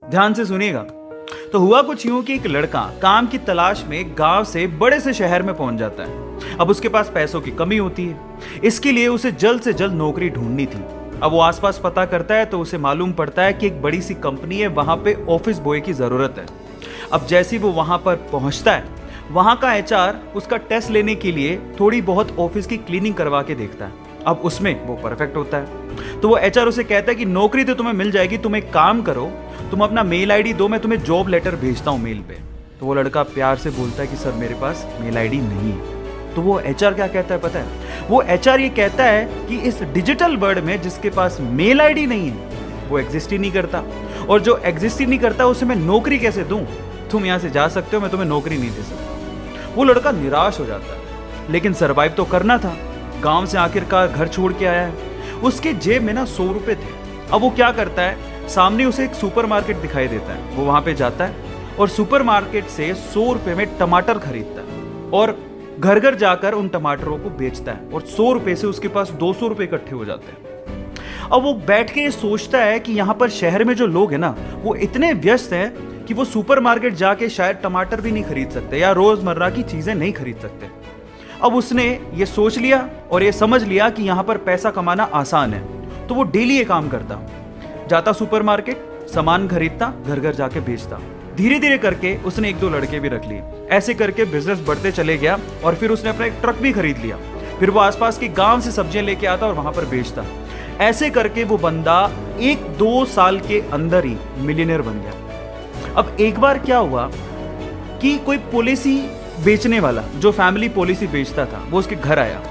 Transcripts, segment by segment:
ध्यान से सुनिएगा। तो हुआ कुछ यूं कि एक लड़का काम की तलाश में गांव से बड़े से शहर में पहुंच जाता है। अब उसके पास पैसों की कमी होती है, इसके लिए उसे जल्द से जल्द नौकरी ढूंढनी थी। अब वो आसपास पता करता है तो उसे मालूम पड़ता है कि एक बड़ी सी कंपनी है, वहां पे ऑफिस बॉय की जरूरत है। अब जैसे ही वो वहां पर पहुंचता है, वहां का एचआर उसका टेस्ट लेने के लिए थोड़ी बहुत ऑफिस की क्लीनिंग करवा के देखता है। अब उसमें वो परफेक्ट होता है, तो वो एचआर उसे कहता है कि नौकरी तो तुम्हें मिल जाएगी, तुम एक काम करो, तुम अपना मेल आईडी दो, मैं तुम्हें जॉब लेटर भेजता हूँ मेल पे। तो वो लड़का प्यार से बोलता है कि सर मेरे पास मेल आईडी नहीं है। तो वो एचआर क्या कहता है पता है? वो एचआर ये कहता है कि इस डिजिटल वर्ल्ड में जिसके पास मेल आईडी नहीं है वो एग्जिस्ट ही नहीं करता, और जो एग्जिस्ट ही नहीं करता उसे मैं नौकरी कैसे दूं? तुम यहां से जा सकते हो, मैं तुम्हें नौकरी नहीं दे सकता। वो लड़का निराश हो जाता है, लेकिन सरवाइव तो करना था। गांव से आखिरकार घर छोड़ के आया है, उसके जेब में ना 100 रुपए थे। अब वो क्या करता है, सामने उसे एक सुपरमार्केट दिखाई देता है, वो वहां पे जाता है और सुपरमार्केट से 100 रुपए में टमाटर खरीदता है और घर घर जाकर उन टमाटरों को बेचता है, और 100 रुपए से उसके पास 200 रुपए इकट्ठे हो जाते हैं। अब वो बैठ के सोचता है कि यहाँ पर शहर में जो लोग हैं ना, वो इतने व्यस्त हैं कि वो सुपरमार्केट जाके शायद टमाटर भी नहीं खरीद सकते या रोजमर्रा की चीजें नहीं खरीद सकते। अब उसने ये सोच लिया और ये समझ लिया कि यहाँ पर पैसा कमाना आसान है, तो वो डेली ये काम करता, जाता सुपरमार्केट, सामान खरीदता, घर घर जाके बेचता। धीरे धीरे करके उसने 1-2 लड़के भी रख लिए। ऐसे करके बिजनेस बढ़ते चले गया और फिर उसने अपना एक ट्रक भी खरीद लिया। फिर वो आसपास के गांव से सब्जियां लेके आता और वहां पर बेचता। ऐसे करके वो बंदा 1-2 साल के अंदर ही मिलियनेयर बन गया। अब एक बार क्या हुआ कि कोई पॉलिसी बेचने वाला, जो फैमिली पॉलिसी बेचता था, वो उसके घर आया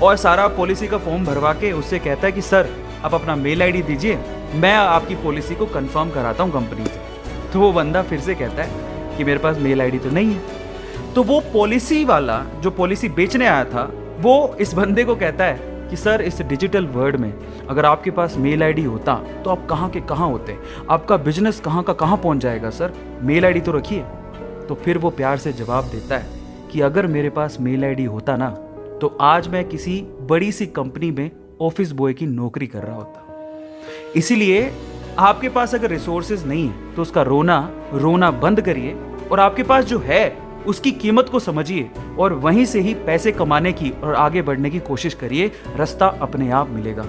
और सारा पॉलिसी का फॉर्म भरवा के उससे कहता है कि सर आप अपना मेल आईडी दीजिए, मैं आपकी पॉलिसी को कंफर्म कराता हूं कंपनी से। तो वो बंदा फिर से कहता है कि मेरे पास मेल आईडी तो नहीं है। तो वो पॉलिसी वाला जो पॉलिसी बेचने आया था, वो इस बंदे को कहता है कि सर इस डिजिटल वर्ल्ड में अगर आपके पास मेल आईडी होता तो आप कहाँ के कहाँ होते, आपका बिजनेस कहाँ का कहाँ पहुंच जाएगा, सर मेल आईडी तो रखिए। तो फिर वो प्यार से जवाब देता है कि अगर मेरे पास मेल आईडी होता ना, तो आज मैं किसी बड़ी सी कंपनी में ऑफिस बॉय की नौकरी कर रहा होता। इसीलिए आपके पास अगर रिसोर्सेज नहीं है तो उसका रोना बंद करिए और आपके पास जो है उसकी कीमत को समझिए और वहीं से ही पैसे कमाने की और आगे बढ़ने की कोशिश करिए। रास्ता अपने आप मिलेगा।